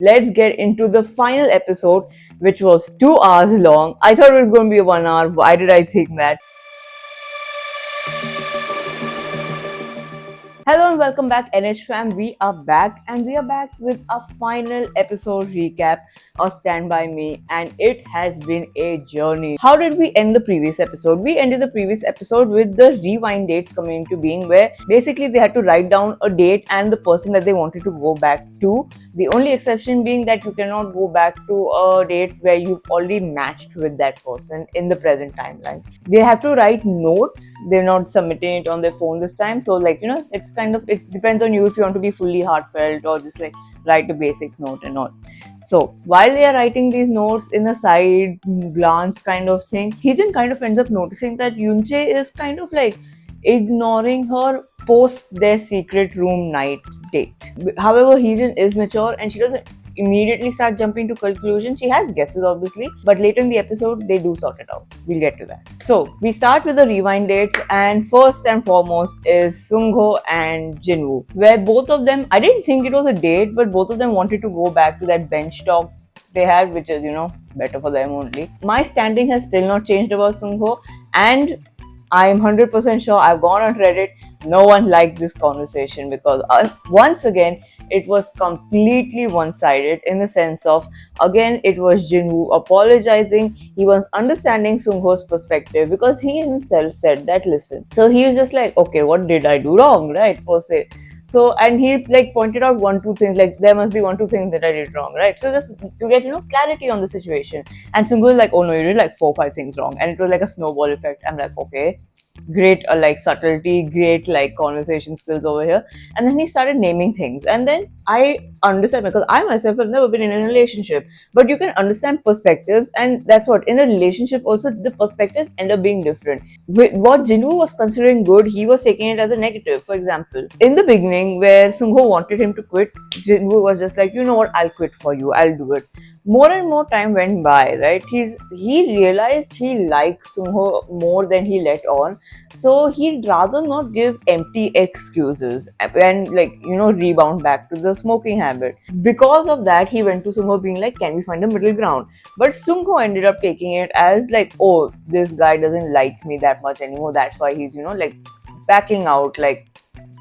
let's get into the final episode, which was 2 hours long. I thought it was going to be 1 hour. Why did I think that? Hello and welcome back, NH fam. We are back and we are back with a final episode recap of Stand By Me, and it has been a journey. How did we end the previous episode? We ended the previous episode with the rewind dates coming into being, where basically they had to write down a date and the person that they wanted to go back to. The only exception being that you cannot go back to a date where you've already matched with that person in the present timeline. They have to write notes. They're not submitting it on their phone this time. So it's kind of, it depends on you if you want to be fully heartfelt or just like write a basic note and all. So while they are writing these notes in a side glance kind of thing, Heejin kind of ends up noticing that Yunche is kind of like ignoring her post their secret room night date. However, Heejin is mature and she doesn't immediately start jumping to conclusions. She has guesses obviously, but later in the episode they do sort it out. We'll get to that. So we start with the rewind dates, and first and foremost is Seungho and Jinwoo, where both of them, I didn't think it was a date, but both of them wanted to go back to that bench talk they had, which is better for them only. My standing has still not changed about Seungho, and I'm 100% sure I've gone on Reddit. No one liked this conversation because once again it was completely one-sided, in the sense of, again, it was Jinwoo apologizing. He was understanding Seungho's perspective because he himself said that, listen. So he was just like, okay, what did I do wrong, right? Per se. So, and he like pointed out 1-2 things, like there must be 1-2 things that I did wrong, right? So just to get clarity on the situation. And Seungho was like, oh no, you did like 4-5 things wrong, and it was like a snowball effect. I'm like, okay, great, like subtlety, great like conversation skills over here. And then he started naming things, and then I understand, because I myself have never been in a relationship, but you can understand perspectives, and that's what, in a relationship also the perspectives end up being different. What Jinwoo was considering good, he was taking it as a negative. For example, in the beginning where Seungho wanted him to quit, Jinwoo was just like, you know what, I'll quit for you, I'll do it. More and more time went by, right? He realized he likes Seungho more than he let on, so he'd rather not give empty excuses and rebound back to the smoking habit. Because of that, he went to Seungho being like, can we find a middle ground? But Seungho ended up taking it as like, oh, this guy doesn't like me that much anymore, that's why he's backing out, like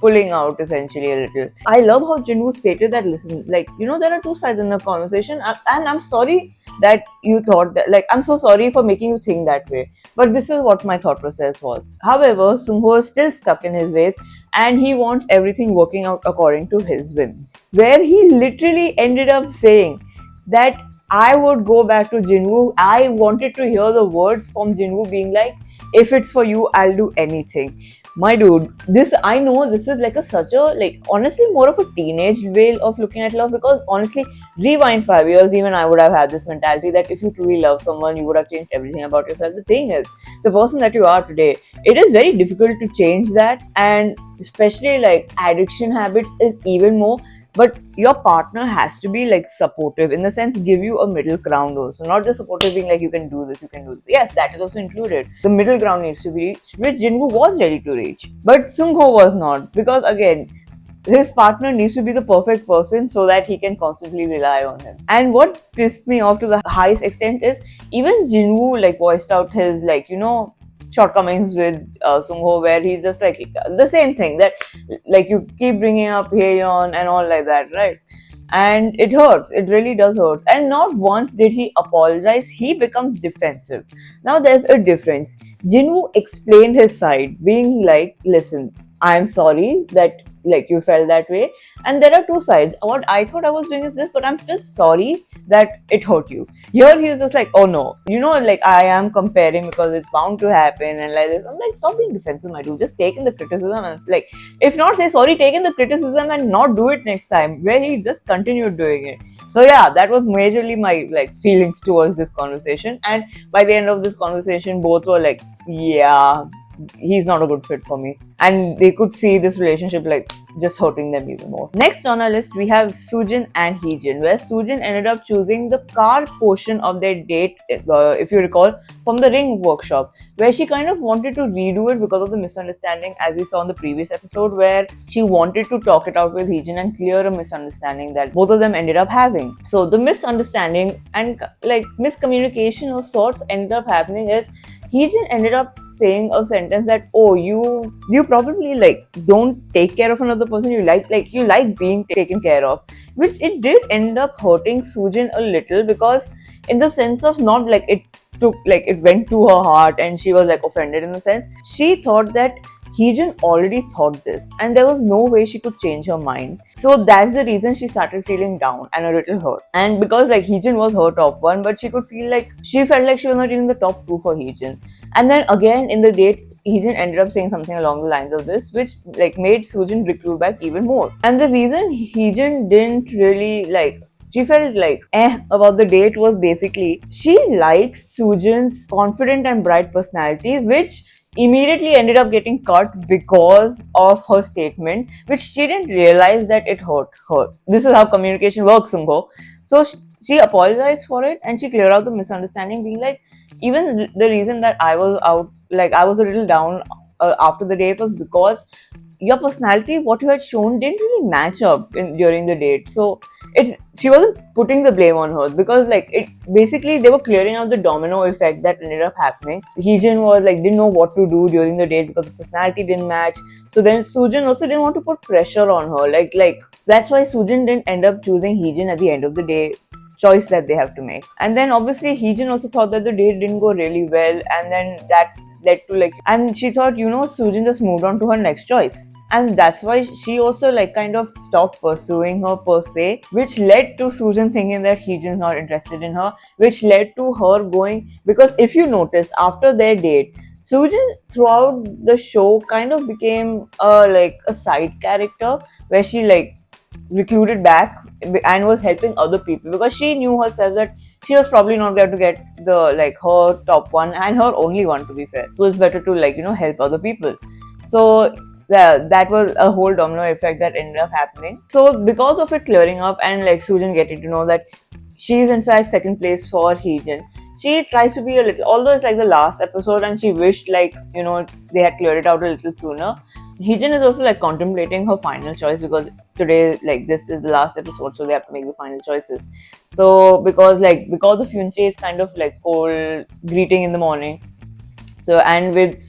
pulling out essentially a little. I love how Jinwoo stated that, listen, there are two sides in the conversation, and I'm sorry that you thought that, I'm so sorry for making you think that way, but this is what my thought process was. However, Seungho is still stuck in his ways, and he wants everything working out according to his whims, where he literally ended up saying that I would go back to Jinwoo. I wanted to hear the words from Jinwoo being like, if it's for you, I'll do anything. My dude, I know this is such a honestly more of a teenage way of looking at love, because honestly, rewind 5 years, even I would have had this mentality that if you truly love someone, you would have changed everything about yourself. The thing is, the person that you are today, it is very difficult to change that, and especially addiction habits is even more. But your partner has to be supportive, in the sense give you a middle ground also, not just supportive being like, you can do this, you can do this. Yes, that is also included. The middle ground needs to be reached, which Jinwoo was ready to reach, but Seungho was not, because again, his partner needs to be the perfect person so that he can constantly rely on him. And what pissed me off to the highest extent is, even Jinwoo voiced out his shortcomings with Seungho, where he's just the same thing, that you keep bringing up Haeyeon and all like that, right? And it hurts, it really does hurt. And not once did he apologize, he becomes defensive. Now there's a difference. Jinwoo explained his side, being like, listen, I'm sorry that you felt that way, and there are two sides. What I thought I was doing is this, but I'm still sorry that it hurt you. Here he was just like, oh no, I am comparing because it's bound to happen and like this. I'm like, stop being defensive, my dude. Just take in the criticism and if not say sorry, take in the criticism and not do it next time, where he just continued doing it. So yeah, that was majorly my feelings towards this conversation. And by the end of this conversation, both were like, yeah, he's not a good fit for me. And they could see this relationship like just hurting them even more. Next on our list, we have Sujin and Heejin, where Sujin ended up choosing the car portion of their date, if you recall, from the ring workshop, where she kind of wanted to redo it because of the misunderstanding, as we saw in the previous episode, where she wanted to talk it out with Heejin and clear a misunderstanding that both of them ended up having. So the misunderstanding and like miscommunication of sorts ended up happening is Heejin ended up saying a sentence that, oh, you probably like don't take care of another person, you like being taken care of, which it did end up hurting Sujin a little, because in the sense of not like it went to her heart and she was like offended. In the sense, she thought that Heejin already thought this and there was no way she could change her mind. So that's the reason she started feeling down and a little hurt. And because like Heejin was her top one, but she felt like she was not in the top two for Heejin. And then again in the date, Heejin ended up saying something along the lines of this, which like made Sujin recruit back even more. And the reason Heejin didn't really like, she felt like about the date was basically she likes Sujin's confident and bright personality, which immediately ended up getting cut because of her statement, which she didn't realize that it hurt her. This is how communication works, Seungho. So she apologized for it and she cleared out the misunderstanding, being like, even the reason that I was out, like I was a little down after the date was because your personality, what you had shown, didn't really match up during the date. So she wasn't putting the blame on her, because like it basically they were clearing out the domino effect that ended up happening. Heejin was like didn't know what to do during the date because the personality didn't match. So then Sujin also didn't want to put pressure on her. Like that's why Sujin didn't end up choosing Heejin at the end of the day choice that they have to make. And then obviously Heejin also thought that the date didn't go really well, and then that led to like, and she thought, Sujin just moved on to her next choice. And that's why she also like kind of stopped pursuing her per se, which led to Sujin thinking that Heejin's not interested in her, which led to her going, because if you noticed after their date, Sujin throughout the show kind of became a side character, where she like recruited back and was helping other people, because she knew herself that she was probably not going to get the like her top one and her only one, to be fair. So it's better to like help other people. So that was a whole domino effect that ended up happening. So because of it clearing up and like Sujin getting to know that she is in fact second place for Heejin, she tries to be a little, although it's like the last episode and she wished like they had cleared it out a little sooner. Heejin is also like contemplating her final choice, because today like this is the last episode, so they have to make the final choices. So because of Yunche is kind of like cold greeting in the morning. So and with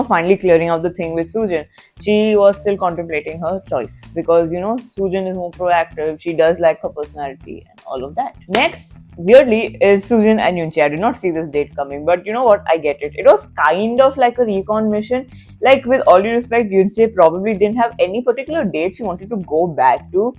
finally clearing out the thing with Sujin, she was still contemplating her choice, because Sujin is more proactive. She does like her personality and all of that. Next, weirdly, is Sujin and Yunche. I did not see this date coming, but you know what? I get it. It was kind of like a recon mission. Like, with all due respect, Yunche probably didn't have any particular date she wanted to go back to.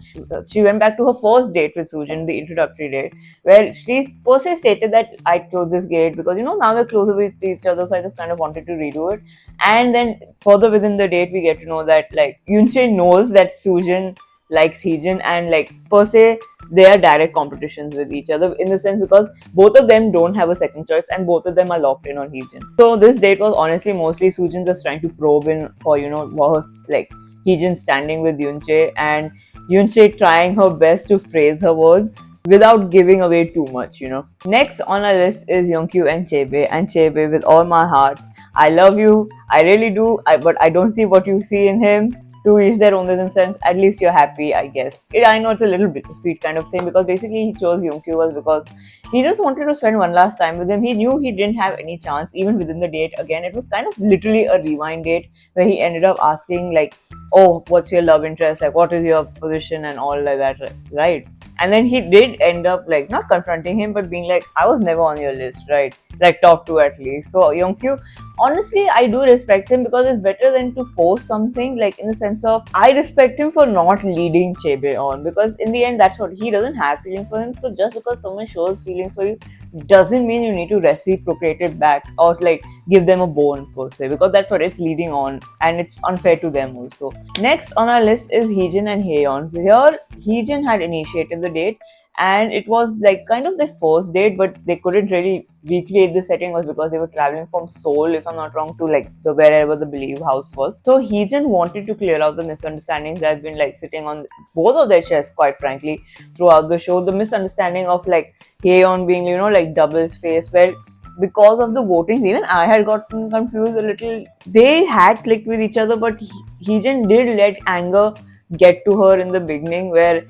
She went back to her first date with Sujin, the introductory date, where she per se stated that I closed this gate because now we're closer with each other, so I just kind of wanted to redo it. And then further within the date, we get to know that like Yunche knows that Sujin likes Heejin, and like per se they are direct competitions with each other, in the sense because both of them don't have a second choice and both of them are locked in on Heejin. So this date was honestly mostly Sujin just trying to probe in for was like Heejin standing with Yunche, and Yunche trying her best to phrase her words without giving away too much. Next on our list is Yonu and Chaebe. And Chaebe, with all my heart, I love you, I really do, but I don't see what you see in him. To each their own, in a sense. At least you're happy, I guess. I know it's a little bit sweet kind of thing, because basically he chose Yongkyu was because he just wanted to spend one last time with him. He knew he didn't have any chance even within the date. Again, it was kind of literally a rewind date where he ended up asking like, oh, what's your love interest? Like, what is your position and all like that, right? And then he did end up like not confronting him, but being like, I was never on your list, right? Like top two at least. So Yongkyu, honestly, I do respect him, because it's better than to force something, like in the sense of I respect him for not leading Chaebe on, because in the end that's what he doesn't have feelings for him. So just because someone shows feelings for you doesn't mean you need to reciprocate it back, or like give them a bone per se, because that's what it's leading on, and it's unfair to them also. Next on our list is Heejin and Haeyeon. Here, Heejin had initiated the date, and it was like kind of their first date, but they couldn't really recreate the setting was because they were traveling from Seoul, if I'm not wrong, to like the wherever the Believe house was. So Heejin wanted to clear out the misunderstandings that have been like sitting on both of their chests, quite frankly, throughout the show. The misunderstanding of like Haeyeon being, like doubles faced, where because of the votings, even I had gotten confused a little. They had clicked with each other, but Heejin did let anger get to her in the beginning, where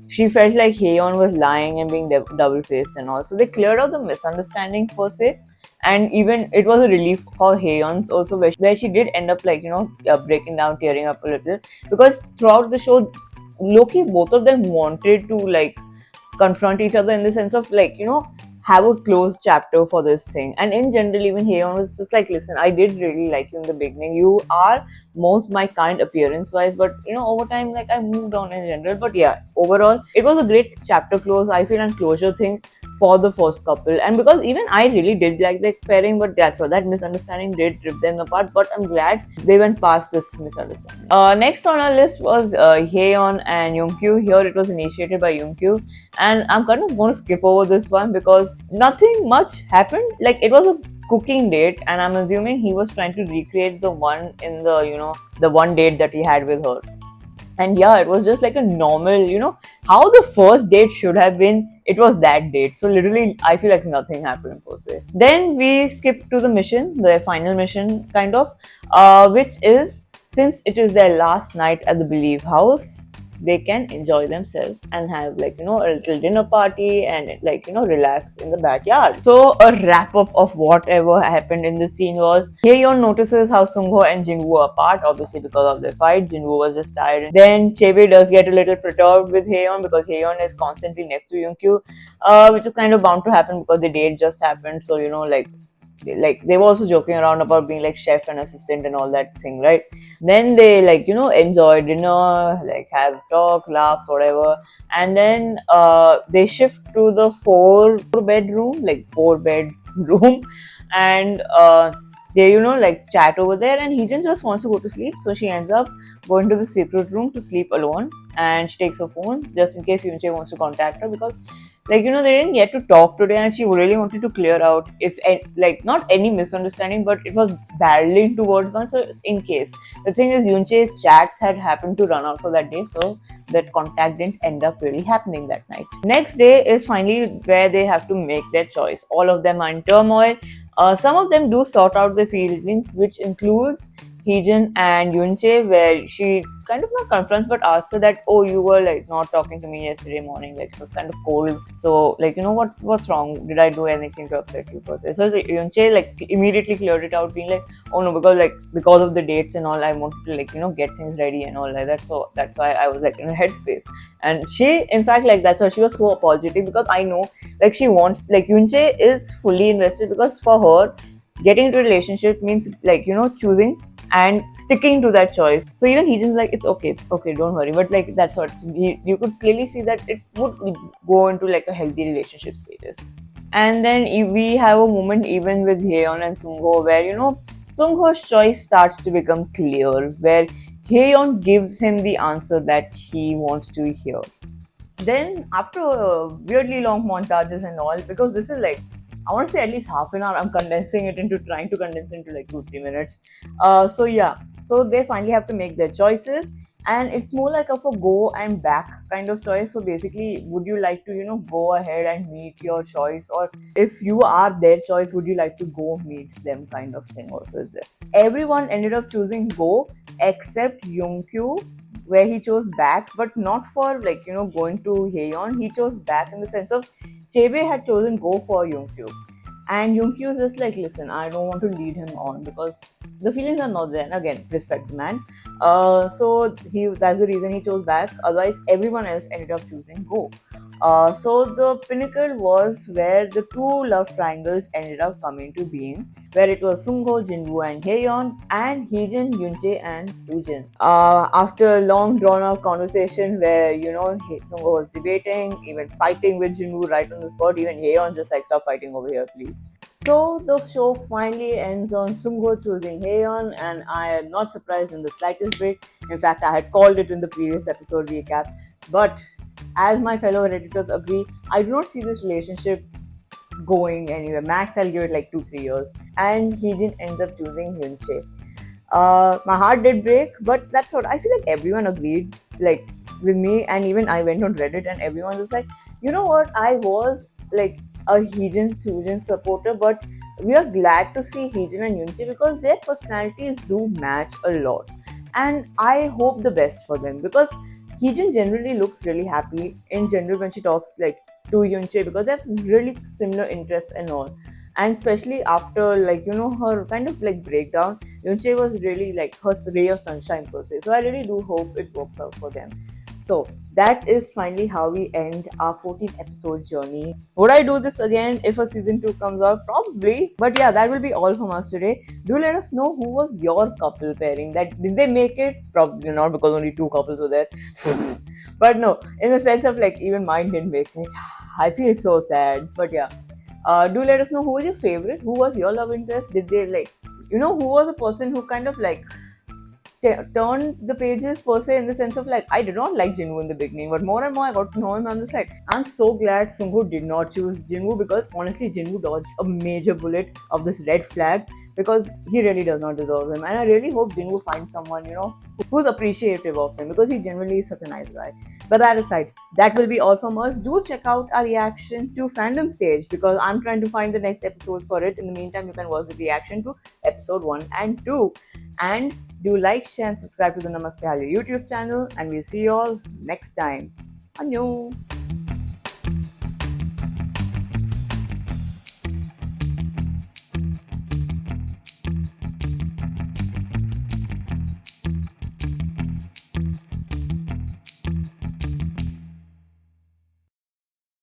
she felt like Haeyeon was lying and being double faced and all. So they cleared out the misunderstanding per se. And even it was a relief for Haeyeon's also, where she did end up like, breaking down, tearing up a little. Because throughout the show, Loki, both of them wanted to like confront each other in the sense of like, have a closed chapter for this thing. And in general, even Haeyeon was just like, listen, I did really like you in the beginning. You are most my kind appearance wise, but over time, like I moved on in general. But yeah, overall, it was a great chapter close, I feel, and closure thing for the first couple. And because even I really did like the pairing, but that's what that misunderstanding did rip them apart. But I'm glad they went past this misunderstanding. Next on our list was Haeyeon and Yungu. Here it was initiated by Yungu, and I'm kind of going to skip over this one because nothing much happened. Like it was a cooking date, and I'm assuming he was trying to recreate the one in the one date that he had with her. And yeah, it was just like a normal, how the first date should have been. It was that date. So literally, I feel like nothing happened per se. Then we skip to the mission, the final mission kind of, which is, since it is their last night at the Believe house, they can enjoy themselves and have like, a little dinner party and like, relax in the backyard. So a wrap up of whatever happened in the scene was, Haeyeon notices how Seungho and Jinwoo are apart, obviously because of their fight. Jinwoo was just tired. Then Chaebe does get a little perturbed with Haeyeon because Haeyeon is constantly next to Yungu, which is kind of bound to happen because the date just happened. So, like they were also joking around about being like chef and assistant and all that thing, right? Then they like enjoy dinner, like have talk, laughs, whatever, and then they shift to the four bed room, and they like chat over there, and Heejin just wants to go to sleep, so she ends up going to the secret room to sleep alone, and she takes her phone just in case Yunche wants to contact her, because they didn't get to talk today, and she really wanted to clear out if like not any misunderstanding, but it was barreling towards one. So in case, the thing is, Yunche's chats had happened to run out for that day, so that contact didn't end up really happening that night. Next day is finally where they have to make their choice. All of them are in turmoil. Some of them do sort out their feelings, which includes Heejin and Yunche, where she kind of not confronts but asks her that, oh, you were like not talking to me yesterday morning, like it was kind of cold, so like what's wrong, did I do anything to upset you for this? So Yunche like immediately cleared it out, being like, oh no, because of the dates and all, I wanted to like get things ready and all like that, so that's why I was like in a headspace. And she, in fact, like that's why she was so apologetic, because I know like she wants, like Yunche is fully invested, because for her getting into a relationship means like choosing and sticking to that choice. So even Heejin's like, it's okay, don't worry. But like that's what you could clearly see that it would go into like a healthy relationship status. And then we have a moment even with Haeyeon and Seungho, where Seungho's choice starts to become clear, where Haeyeon gives him the answer that he wants to hear. Then after weirdly long montages and all, because this is like, I want to say at least half an hour, I'm trying to condense into like 2-3 minutes. So yeah, so they finally have to make their choices, and it's more like of a go and back kind of choice. So basically, would you like to go ahead and meet your choice, or if you are their choice, would you like to go meet them kind of thing also is there. Everyone ended up choosing go except Yungkyu, where he chose back, but not for like going to Haeyeon. He chose back in the sense of Chaebe had chosen go for Yungkyu, and Yungkyu is just like, listen, I don't want to lead him on because the feelings are not there. And again, respect the man. So that's the reason he chose back. Otherwise, everyone else ended up choosing go. So the pinnacle was where the two love triangles ended up coming to being, where it was Seungho, Jinwoo and Haeyeon, and Heejin, Yunche and Sujin. After a long drawn out conversation where Seungho was debating, even fighting with Jinwoo right on the spot, even Haeyeon just like, stop fighting over here please. So the show finally ends on Seungho choosing Haeyeon, and I am not surprised in the slightest bit. In fact, I had called it in the previous episode recap. But as my fellow Redditors agree, I do not see this relationship going anywhere. Max, I'll give it like 2-3 years. And Heejin ends up choosing Hyunchae. My heart did break, but that's what I feel like everyone agreed, like with me, and even I went on Reddit and everyone was like, you know what, I was like a Heejin Sujin supporter, but we are glad to see Heejin and Yunchi because their personalities do match a lot. And I hope the best for them because Heejin generally looks really happy in general when she talks like to Yunchi because they have really similar interests and all. And especially after like her kind of like breakdown, Yunche was really like her ray of sunshine per se. So I really do hope it works out for them. So that is finally how we end our 14 episode journey. Would I do this again if a season 2 comes out? Probably. But yeah, that will be all from us today. Do let us know who was your couple pairing. That did they make it? Probably not because only 2 couples were there. But no, in the sense of like even mine didn't make it. I feel so sad. But yeah. Do let us know who was your favorite, who was your love interest. Did they like, who was the person who kind of like turned the pages per se in the sense of like, I did not like Jinwoo in the beginning, but more and more I got to know him. I'm just like, I'm so glad Seungho did not choose Jinwoo because honestly, Jinwoo dodged a major bullet of this red flag because he really does not deserve him. And I really hope Jinwoo finds someone, who's appreciative of him because he generally is such a nice guy. But that aside, that will be all from us. Do check out our reaction to Fandom Stage because I'm trying to find the next episode for it. In the meantime, you can watch the reaction to episode 1 and 2. And do like, share, and subscribe to the Namaste Hallyu YouTube channel. And we'll see you all next time. Annyeong!